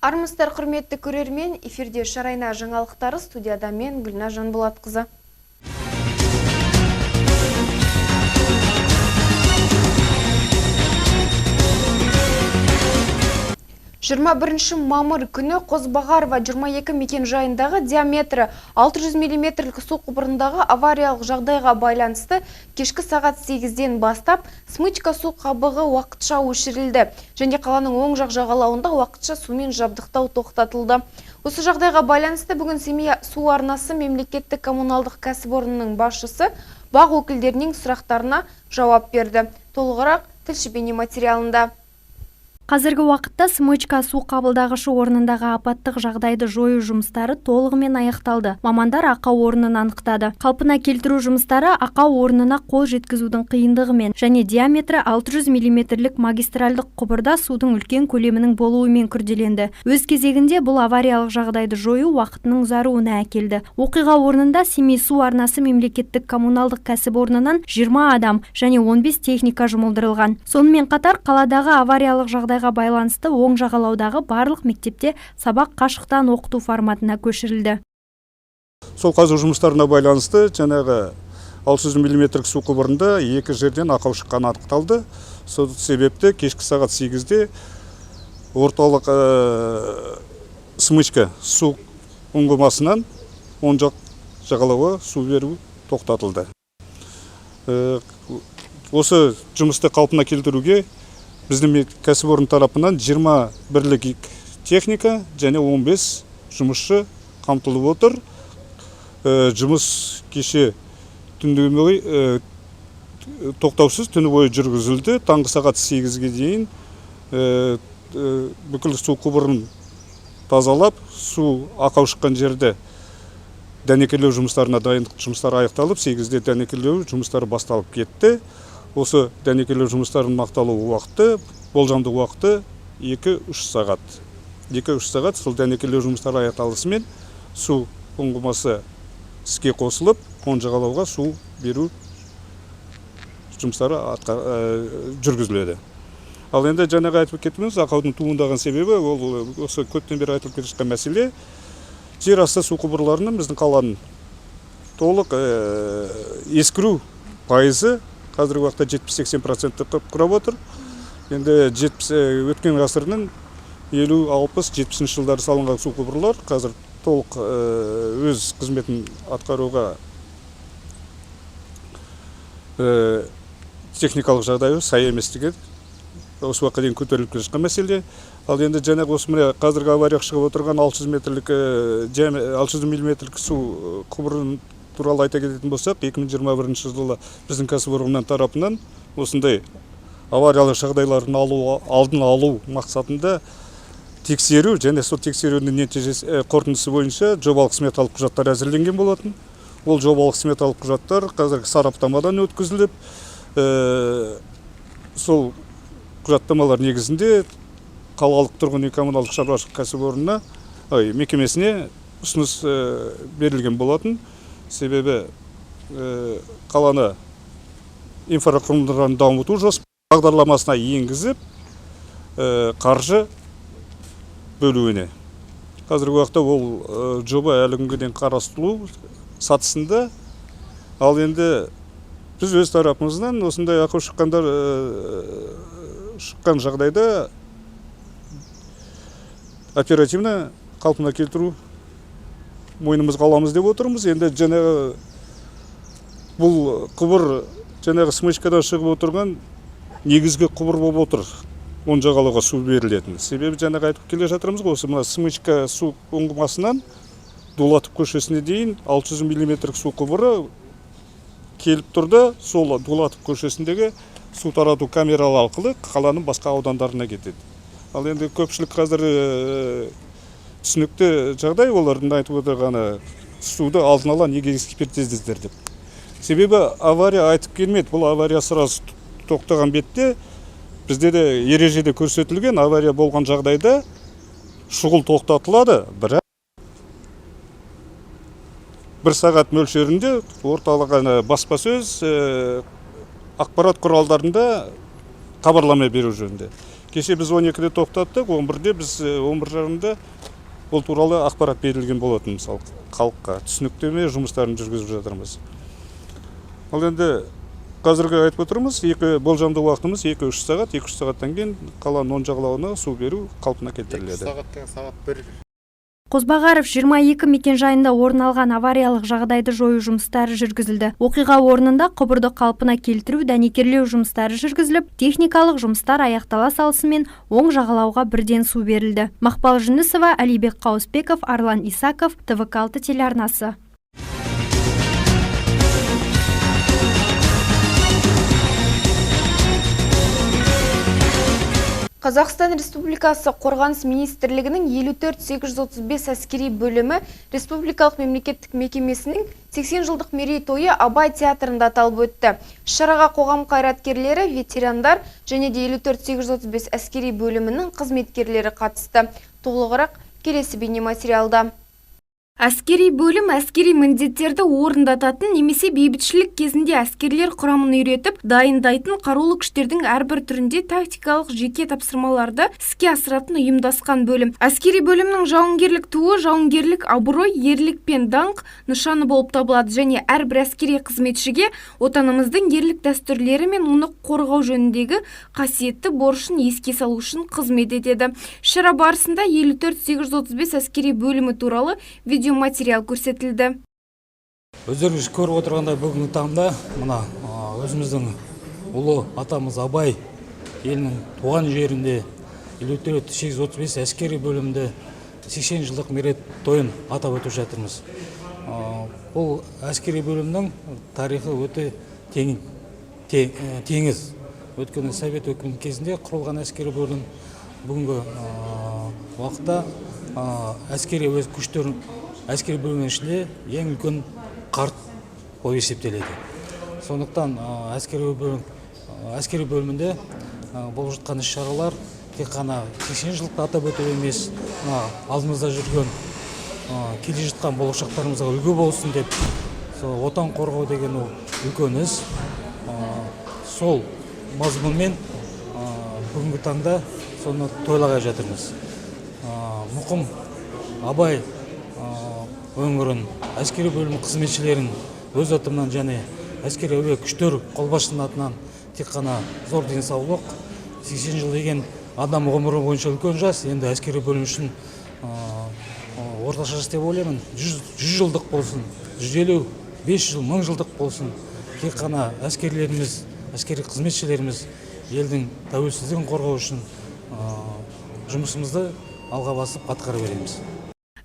Армысыздар, құрметті көрермен, эфирде Шарайна жаңалықтары, студияда мен Гүлнар Жанболатқызы. 21 мамыр күні Қозбағарова 22 мекен жайындағы диаметрі 600 мм су құбырындағы авариялық жағдайға байланысты кешкі сағат 8-ден бастап смычка су қабығы уақытша өшірілді және қаланың оң жақ жағалауында уақытша сумен жабдықтау тоқтатылды. Осы жағдайға байланысты бүгін Семей су арнасы мемлекеттік коммуналдық кәсіпорнының басшысы бақ өкілдерінің сұрақтарына жауап берді. Толығырақ тілші бейнематериалында. Қазіргі уақытта смычка су қабылдағышы орнындағы апаттық жағдайды жою жұмыстары толығымен аяқталды. Мамандар ақау орнын анықтады. Қалпына келтіру жұмыстары ақау орнына қол жеткізудің қиындығымен және диаметрі 600 мм магистральдық құбырда судың үлкен көлемінің болуымен күрделенді. Өз кезегінде бұл авариялық жағдайды жою уақытының ұзаруына әкелді. Оқиға орнында Семей су арнасы мемлекеттік коммуналдық кәсіпорнынан 20 адам және 15 техника жұмылдырылған. Сонымен қатар қаладағы авариялық жағдай байланысты оң жағалаудағы барлық мектепте сабақ қашықтан оқыту форматына көшірілді. Сол қазу жұмыстарына байланысты жаңағы 600 мм су құбырында екі жерден ақау шыққаны анықталды. Сол себепті кешкі сағат 8-де орталық смычка су ұңғымасынан оң жақ жағалауға су беру тоқтатылды. Осы жұмысты қалпына келтіруге біздің кәсіпорын тарапынан 20 бірлік техника және 15 жұмысшы қамтылып отыр. Жұмыс кеше түнгі бойы тоқтаусыз түні бойы жүргізілді. Таңғы сағат 8-ге дейін бүкіл су құбырын тазалап, су ақау шыққан жерде дәнекерлеу жұмыстарына дайындық жұмыстары аяқталып, 8-де дәнекерлеу жұмыстары басталып кетті. Осы дәнекерлеу жұмыстарының ақталу уақыты, болжамды уақыты 2-3 сағат. 2-3 сағат сол дәнекерлеу жұмыстары аяқталысымен су ұңғымасы іске қосылып, оң жағалауға су беру жұмыстары жүргізіледі. Ал енді жаңағы айтып кеттіңіз, ақаудың туындаған себебі ол осы көптен бері айтылып келе жатқан мәселе. Жер асты су құбырларының біздің қаланың толық ескіру пайызы қазіргі уақытта 70-80% құрап отыр. Енді өткен ғасырның 50-60-70 жылдары салынған су құбырлар қазір толық өз қызметін атқаруға техникалық жағдайы сай еместігі осы уақытқа дейін көтеріліп келе жатқан мәселе. Ал енді жаңағы осы міне қазіргі авария шығып отырған 600 мм су құбырын туралы айта кететін болсақ, 2021 жылы біздің кәсіпорынның тарапынан осындай авариялық жағдайлардың алдын алу мақсатында тексеру және сол тексерудің нәтижесі қорытындысы бойынша жобалық сметалық құжаттар әзірленген болатын. Ол жобалық сметалық құжаттар қазіргі сараптамадан өткізіліп, сол құжаттамалар негізінде қалалық тұрғын үй коммуналдық шаруашылық кәсіпорнына мекемесіне ұсыныс берілген болатын. Себебі қаланы инфрақұрылымдарын дамыту бағдарламасына енгізіп қаржы бөлуіне. Қазіргі уақытта ол жоба әлі күнге дейін қарастырылу сатысында. Ал енді біз өз тарапымыздан осындай ақау шыққан жағдайда оперативно қалпына келтіру мойнымызға аламыз деп отырмыз. Енді жаңағы бұл құбыр жаңағы смычкадан шығып отырған негізгі құбыр болып отыр. Оң жағалауға су берілетін. Себебі жаңағы айтып келе жатырмыз ғой, осы мына смычка су ұңғымасынан Дулатов көшесіне дейін 600 мм су құбыры келіп тұрды. Сол Дулатов көшесіндегі су тарату камералы арқылы қаланың басқа аудандарына кетеді. Ал енді көпшілік қазір түсінікті жағдай олардың айтып отырғаны суды алдын ала неге экспертиздер деп. Себебі авария айтып келмеді. Бұл авария сразу тоқтаған бетте бізде де ережеде көрсетілген авария болған жағдайда шұғыл тоқтатылады. Бірақ 1 сағат мөлшерінде орталық баспасөз ақпарат құралдарында хабарлама беру жөнінде. Кеше біз 12-де тоқтаттық, 11-де біз 11 жарымда бұл туралы ақпарат берілген болатын, мысалы халыққа түсініктеме жұмыстарын жүргізіп жатырмыз. Ал енді қазіргі айтып отырмыз, болжамды уақытымыз 2-3 сағат, 2-3 сағаттан кейін қаланың 10 жағалауына су беру қалпына келтіріледі. 2 сағаттан сағат 1. Қозбағаров 22 мекенжайында орын алған авариялық жағдайды жою жұмыстары жүргізілді. Оқиға орнында құбырды қалпына келтіру, дәнекерлеу жұмыстары жүргізіліп, техникалық жұмыстар аяқтала салысымен оң жағалауға бірден су берілді. Мақпал Жүнісова, Алибек Қауысбеков, Арлан Исаков, ТВ6 телеарнасы. Қазақстан Республикасы Қорғаныс министрлігінің 54-835 әскери бөлімі Республикалық мемлекеттік мекемесінің 80 жылдық мерейтойы Абай театрында аталып өтті. Шараға қоғам қайраткерлері, ветерандар және де 54-835 әскери бөлімінің қызметкерлері қатысты. Толығырақ келесі бейнематериалда. Әскери бөлім әскери міндеттерді орындататын немесе бейбітшілік кезінде әскерлер құрамын үйретіп, дайындайтын қарулы күштердің әрбір түрінде тактикалық жеке тапсырмаларды іске асыратын ұйымдасқан бөлім. Әскери бөлімнің жауынгерлік туы, жауынгерлік абырой, ерлік пен даңқ нышаны болып табылады және әрбір әскери қызметшіге отанымыздың ерлік дәстүрлері мен оны қорғау жөніндегі қасиетті борышын еске салу үшін қызмет етеді. Шара барысында 54-835 әскери бөлімі туралы материал көрсетілді. Өздеріңіз көріп отырғандай бүгінгі таңда мына өзіміздің ұлы атамыз Абай елінің туған жерінде 54-835 әскери бөлімінде 80 жылдық мерейтойын атап өтіп жатырмыз. Бұл әскери бөлімнің тарихы өте теңіз. Өткені совет өкіметі кезінде құрылған әскери бөлім бүгінгі уақытта әскери өз күштерін әскери бөлімнің ішінде ең үлкен қарт болып есептеледі. Сондықтан әскери бөлімінде болып жатқан іс-шаралар тек қана 80 жылдықты атап өту емес, алдымызда жүрген келе жатқан болашақтарымызға үлгі болсын деп, отан қорғау деген ол үлкен іс. Сол мазмұнмен бүгінгі таңда соны тойлағай жатырмыз. Мұқым Абай өңірін, әскери бөлім қызметшілерін өз атымнан және әскери әуе күштер қолбасшысының атынан тек қана зор денсаулық, 80 жыл деген адам ғұмыры бойынша үлкен жас, енді әскери бөлім үшін орташа жас деп ойлаймын, 100 жылдық болсын, 150, 500 жыл, 1000 жылдық болсын, тек қана әскерлеріміз, әскери қызметшілеріміз елдің тәуелсіздігін қорғау үшін жұмысымызды алға басып атқара береміз.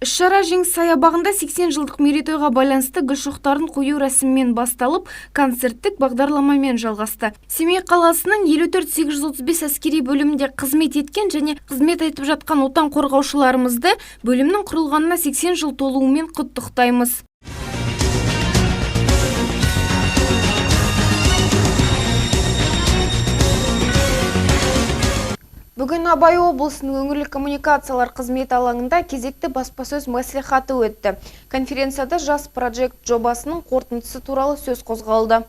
Іс-шара Жеңіс саябағында 80 жылдық мерейтойға байланысты гүл шоқтарын қою рәсімімен басталып, концерттік бағдарламамен жалғасты. Семей қаласының 54-835 әскери бөлімінде қызмет еткен және қызмет етіп жатқан отан қорғаушыларымызды бөлімнің құрылғанына 80 жыл толуымен құттықтаймыз. Бүгін Абай облысының өңірлік коммуникациялар қызмет алаңында кезекті баспасөз мәслихаты өтті. Конференцияда жас проект жобасының қорытындысы туралы сөз қозғалды.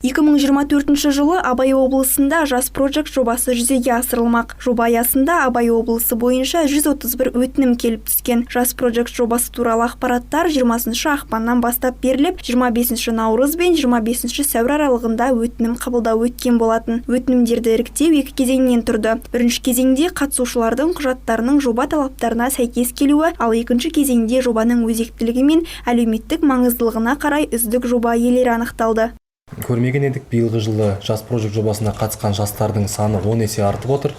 2024 жылы Абай облысында жас проект жобасы жүзеге асырылмақ. Жоба аясында Абай облысы бойынша 131 өтінім келіп түскен. Жас проект жобасы туралы ақпараттар 20 ақпаннан бастап беріліп, 25 наурыз бен 25 сәуір аралығында өтінім қабылдау өткен болатын. Өтінімдерді іріктеу екі кезеңнен тұрды. Бірінші кезеңде қатысушылардың құжаттарының жоба талаптарына сәйкес келуі, ал екінші кезеңде жобаның өзектілігі мен әлеуметтік маңыздылығына қарай үздік жоба иелері анықталды. Көрмеген едік, биылғы жылы жас проект жобасына қатысқан жастардың саны 10 есе артып отыр.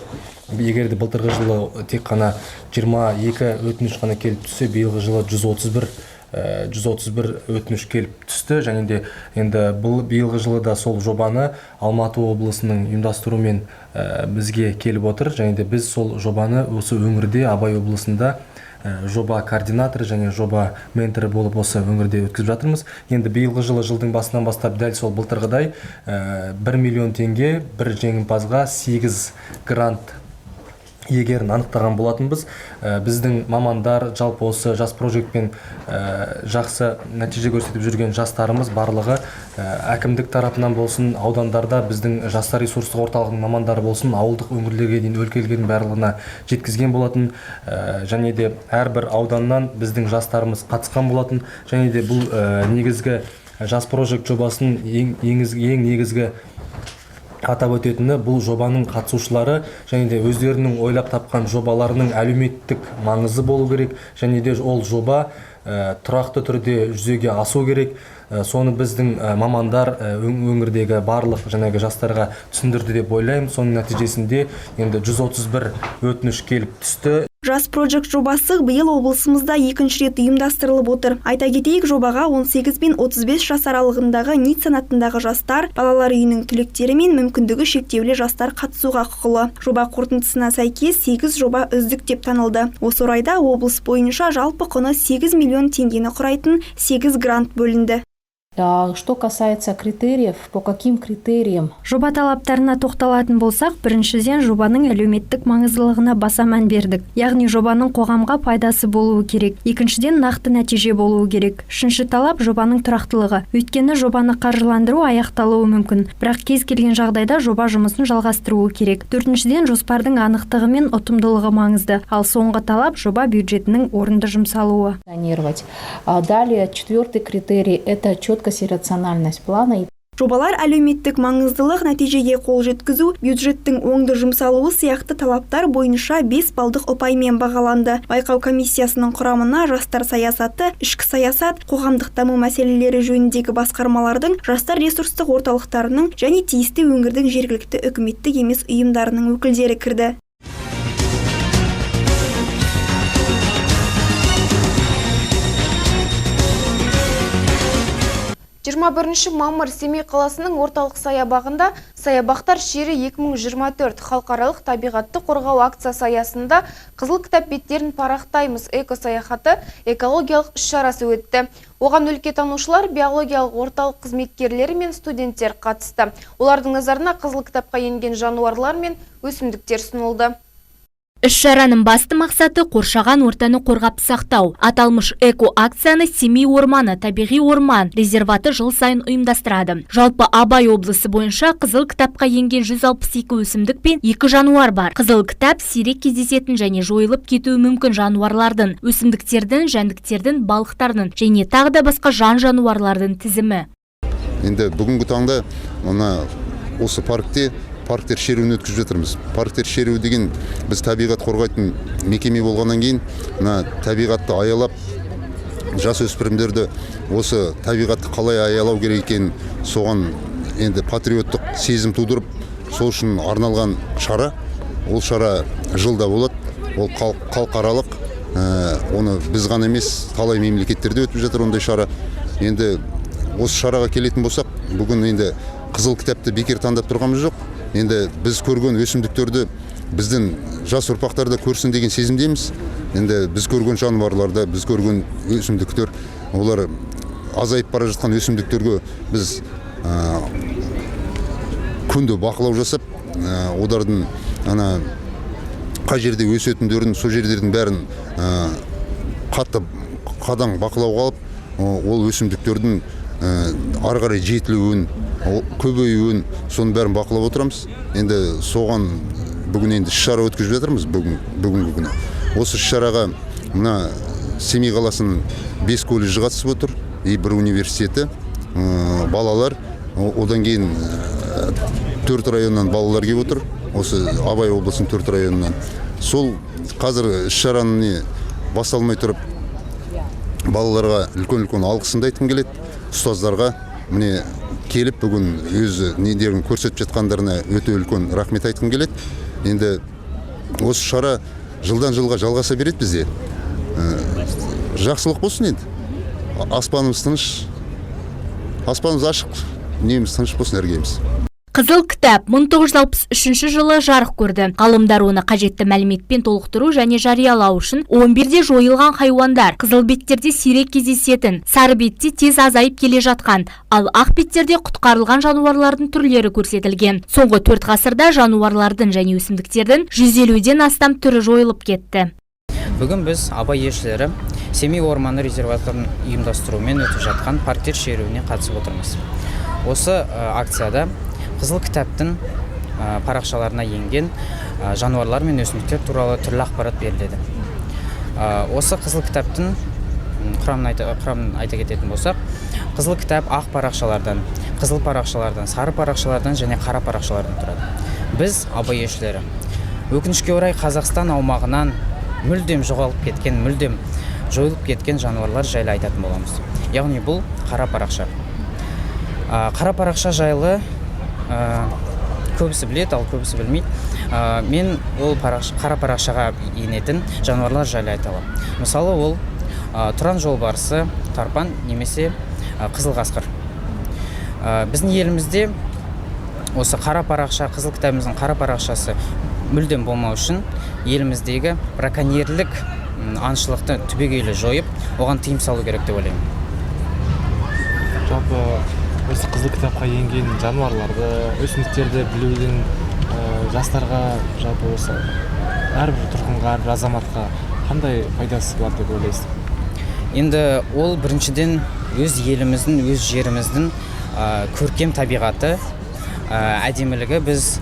Егерде былтырғы жылы тек қана 22 өтініш қана келіп түссе, биылғы жылы 131 өтініш келіп түсті. Және де енді биылғы жылы да сол жобаны Алматы облысының ұйымдастыруымен бізге келіп отыр. Және де біз сол жобаны осы өңірде Абай облысында жоба координаторы және жоба менторы болып осы өңірде өткізіп жатырмыз. Енді биылғы жылдың басынан бастап дәл сол былтырғыдай 1 миллион теңге бір жеңімпазға 8 грант егерін анықтаған болатынбыз. Біздің мамандар жалпы осы жас прожектпен жақсы нәтиже көрсетіп жүрген жастарымыз барлығы әкімдік тарапынан болсын, аудандарда біздің жастар ресурстық орталығының мамандары болсын, ауылдық өңірлерге дейін өлкелердің барлығына жеткізген болатын. Және де әрбір ауданнан біздің жастарымыз қатысқан болатын. Және де бұл негізгі жас прожект жобасының ең негізгі атап өтетіні бұл жобаның қатысушылары және де өздерінің ойлап тапқан жобаларының әлеуметтік маңызы болу керек, және де ол жоба тұрақты түрде жүзеге асу керек. Соны біздің мамандар өңірдегі барлық жаңағы жастарға түсіндірді деп ойлаймын. Соның нәтижесінде енді 131 өтініш келіп түсті. Жас Project жобасы биыл облысымызда екінші рет ұйымдастырылып отыр. Айта кетейік, жобаға 18 бен 35 жас аралығындағы НИТ санатындағы жастар, балалар үйінің түлектері мен мүмкіндігі шектеулі жастар қатысуға құқылы. Жоба қорытындысына сәйкес 8 жоба үздік деп танылды. Осы орайда облыс бойынша жалпы құны 8 миллион теңгені құрайтын 8 грант бөлінді. Что касается критериев, по каким критериям? Жоба талаптарына тоқталатын болсақ, біріншіден жобаның әлеуметтік маңыздылығына баса мән бердік. Яғни жобаның қоғамға пайдасы болуы керек. Екіншіден нақты нәтиже болуы керек. Үшінші талап жобаның тұрақтылығы. Өйткені жобаны қаржыландыру аяқталуы мүмкін, бірақ кез келген жағдайда жоба жұмысын жалғастыруы керек. Төртіншіден жоспардың анықтығы мен ұтымдылығы маңызды. Ал соңғы талап жоба бюджетінің орынды жұмсалуы. Далее, четвертый критерий – это четкость и рациональность плана. Жобалар әлеуметтік маңыздылық, нәтижеге қол жеткізу, бюджеттің оңды жұмсалуы сияқты талаптар бойынша 5 балдық ұпаймен бағаланды. Байқау комиссиясының құрамына жастар саясаты, ішкі саясат, қоғамдық даму мәселелері жөніндегі басқармалардың, жастар ресурстық орталықтарының және тиісті өңірдің жергілікті үкіметтік емес ұйымдарының өкілдері кірді. 21 мамыр Семей қаласының орталық саябағында саябақтар шері 2024 халықаралық табиғатты қорғау акциясы аясында Қызыл кітап беттерін парақтаймыз эко-саяхаты экологиялық іс-шарасы өтті. Оған өлкетанушылар, биологиялық орталық қызметкерлері мен студенттер қатысты. Олардың назарына Қызыл кітапқа енген жануарлар мен өсімдіктер сұнылды. Іс-шараның басты мақсаты қоршаған ортаны қорғап сақтау. Аталмыш эко-акцияны Семей орманы, табиғи орман резерваты жыл сайын ұйымдастырады. Жалпы Абай облысы бойынша Қызыл кітапқа енген 162 өсімдік пен 2 жануар бар. Қызыл кітап сирек кездесетін және жойылып кетуі мүмкін жануарлардың, өсімдіктердің, жәндіктердің, балықтардың және тағы да басқа жан-жануарлардың тізімі. Енді бүгінгі таңда осы парктер шеруін өткізіп жатырмыз. Парктер шеруі деген біз табиғат қорғайтын мекеме болғаннан кейін, табиғатты аялап, жас өспірімдерді осы табиғатты қалай аялау керек екенін соған енді патриоттық сезім тудырып, сол үшін арналған шара. Ол шара жылда болады. Ол халықаралық, оны біз ғана емес, талай мемлекеттерде өтіп жатыр ондай шара. Енді осы шараға келетін болсақ, бүгін енді Қызыл кітапты бекер таңдап тұрғанымыз жоқ. Енді біз көрген өсімдіктерді біздің жас ұрпақтарда көрсін деген сезімдеміз. Енді біз көрген жануарларда, біз көрген өсімдіктер, олар азайып бара жатқан өсімдіктерге біз күнде бақылау жасап, олардың қай жерде өсетіндерін, сол жерлердің бәрін қатты қадам бақылауға алып, ол өсімдіктердің ары қарай жетілуін, көбеюін, соның бәрін бақылап отырамыз. Енді соған бүгін енді іс-шара өткізіп жатырмыз бүгінгі күні. Осы іс-шараға Семей қаласының 5 колледжі қатысып отыр, и 1 университеті, балалар, одан кейін 4 районнан балалар келіп отыр, осы Абай облысының 4 районынан. Сол қазір іс-шараның басталмай тұрып, балаларға үлкен алғысымды айтқым келеді, ұстаздарға міне келіп бүгін өзі недерін көрсетіп жатқандарына өте үлкен рахмет айтқым келеді. Енді осы шара жылдан жылға жалғаса береді бізде. Жақсылық болсын енді. Аспанымыз тыныш, аспанымыз ашық, неміз тыныш болсын әргейміз. Қызыл кітап 1963 жылы жарық көрді. Ғалымдар оны қажетті мәліметпен толықтыру және жариялау үшін 11-де жойылған хайуандар, қызыл беттерде сирек кездесетін, сары бетте тез азайып келе жатқан, ал ақ беттерде құтқарылған жануарлардың түрлері көрсетілген. Соңғы 4 ғасырда жануарлардың және өсімдіктердің 150-ден астам түрі жойылып кетті. Бүгін біз Абай елшілері Семей орманы резерваттарын ұйымдастырумен өтіп жатқан парктер шеруіне қатысып отырмыз. Осы акцияда Қызыл кітаптың парақшаларына енген жануарлар мен өсімдіктер туралы түрлі ақпарат беріледі. Осы Қызыл кітаптың құрамын айта кететін болсақ, Қызыл кітап ақ парақшалардан, қызыл парақшалардан, сары парақшалардан және қара парақшалардан тұрады. Біз Абай елшілері өкінішке орай Қазақстан аумағынан мүлдем жоғалып кеткен, мүлдем жойылып кеткен жануарлар жайлы айтатын боламыз. Яғни бұл қара парақша. Қара парақша жайлы көбісі білет, ал көбісі білмейді. Мен ол қара парақшаға енетін жануарлар жайлы айта аламын. Мысалы, ол тұран жолбарысы, тарпан немесе қызыл қасқыр. Біздің елімізде осы қара парақша, Қызыл кітабымыздың қара парақшасы мүлдем болмау үшін еліміздегі браконьерлік аңшылықты түбегейлі жойып, оған тыйым салу керек деп ойлаймын. Жалпы осы Қызыл кітапқа енген жануарларды, өсімдіктерді білудің жастарға, жалпы осы әрбір тұрғынға, әрбір азаматқа қандай пайдасы бар деп ойлайсыз? Енді ол біріншіден өз еліміздің, өз жеріміздің көркем табиғаты, әдемілігі. Біз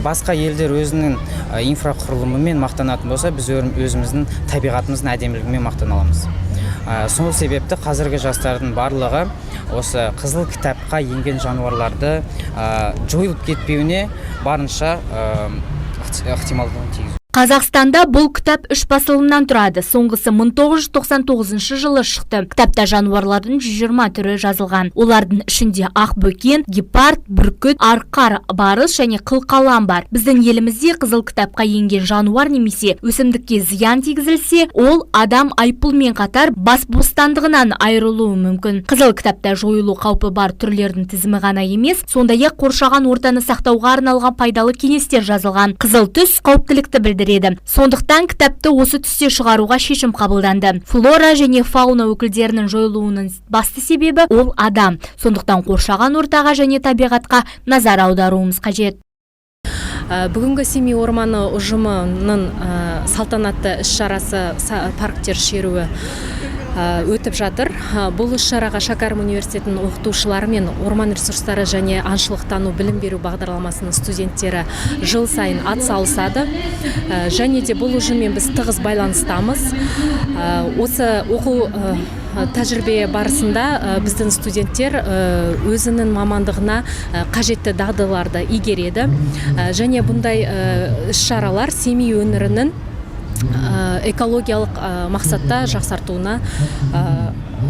басқа елдер өзінің инфрақұрылымымен мақтанатын болса, біз өзіміздің табиғатымыздың әдемілігімен мақтана аламыз. Сол себепті қазіргі жастардың барлығы осы Қызыл кітапқа енген жануарларды жойылып кетпеуіне барынша ықтималдығын тигізу. Қазақстанда бұл кітап 3 басылымнан тұрады. Соңғысы 1999 жылы шықты. Кітапта жануарлардың 120 түрі жазылған. Олардың ішінде ақбөкен, гепард, бүркіт, арқар, барыс және қылқалам бар. Біздің елімізде Қызыл кітапқа енген жануар немесе өсімдікке зиян тигізілсе, ол адам айыппұлмен қатар бас бостандығынан айырылуы мүмкін. Қызыл кітапта жойылу қаупі бар түрлердің тізімі ғана емес, сондай-ақ қоршаған ортаны сақтауға арналған пайдалы кеңестер жазылған. Қызыл түс қауіптілікті білдіреді. Сондықтан кітапты осы түсте шығаруға шешім қабылданды. Флора және фауна өкілдерінің жойылуының басты себебі ол адам. Сондықтан қоршаған ортаға және табиғатқа назар аударуымыз қажет. Бүгінгі Семей орманы ұжымының салтанатты іс-шарасы парктер шеруі өтіп жатыр. Бұл іс-шараға Шәкәрім университетінің оқытушылары мен орман ресурстары және аңшылықтану білім беру бағдарламасының студенттері жыл сайын атсалысады. Және де бұл ұжыммен біз тығыз байланыстамыз. Осы оқу тәжірибе барысында біздің студенттер өзінің мамандығына қажетті дағдыларды игереді. Және бұндай іс-шаралар Семей өңірінің экологиялық мақсатта жақсартуына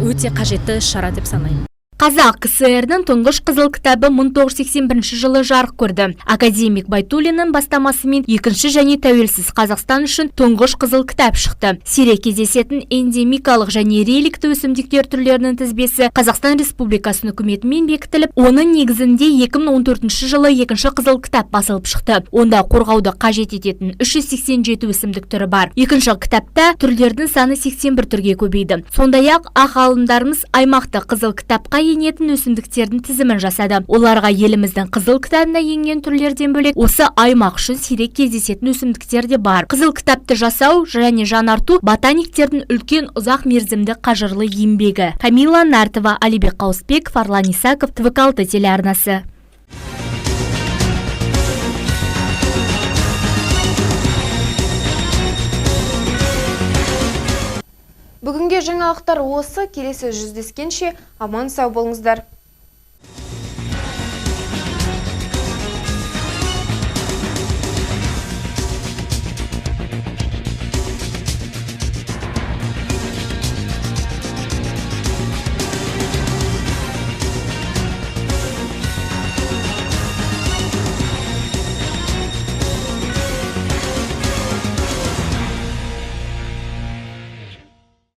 өте қажетті шара деп санаймын. Қазақ КСР-ның тұңғыш Қызыл кітабы 1981 жылы жарық көрді. Академик Байтуллиннің бастамасымен екінші және тәуелсіз Қазақстан үшін тұңғыш Қызыл кітап шықты. Сирек кездесетін эндемикалық және реликті өсімдіктер түрлерінің тізбесі Қазақстан Республикасының үкіметімен бекітіліп, оның негізінде 2014 жылы екінші Қызыл кітап басылып шықты. Онда қорғауды қажет ететін 387 өсімдік түрі бар. Екінші кітапта түрлердің саны 81 түрге көбейді. Сондай-ақ ақ ғалымдарымыз аймақты Қызыл кітапқа енетін өсімдіктердің тізімін жасады. Оларға еліміздің Қызыл кітабына енген түрлерден бөлек осы аймақ үшін сирек кездесетін өсімдіктер де бар. Қызыл кітапты жасау және жаңарту ботаниктердің үлкен ұзақ мерзімді қажырлы еңбегі. Камила Нартова, Алибек Қауысбек, Фарлан Исаков, ТВ-6 телеарнасы. Бүгінге жаңалықтар осы, келесі жүздескенше аман сау болыңыздар.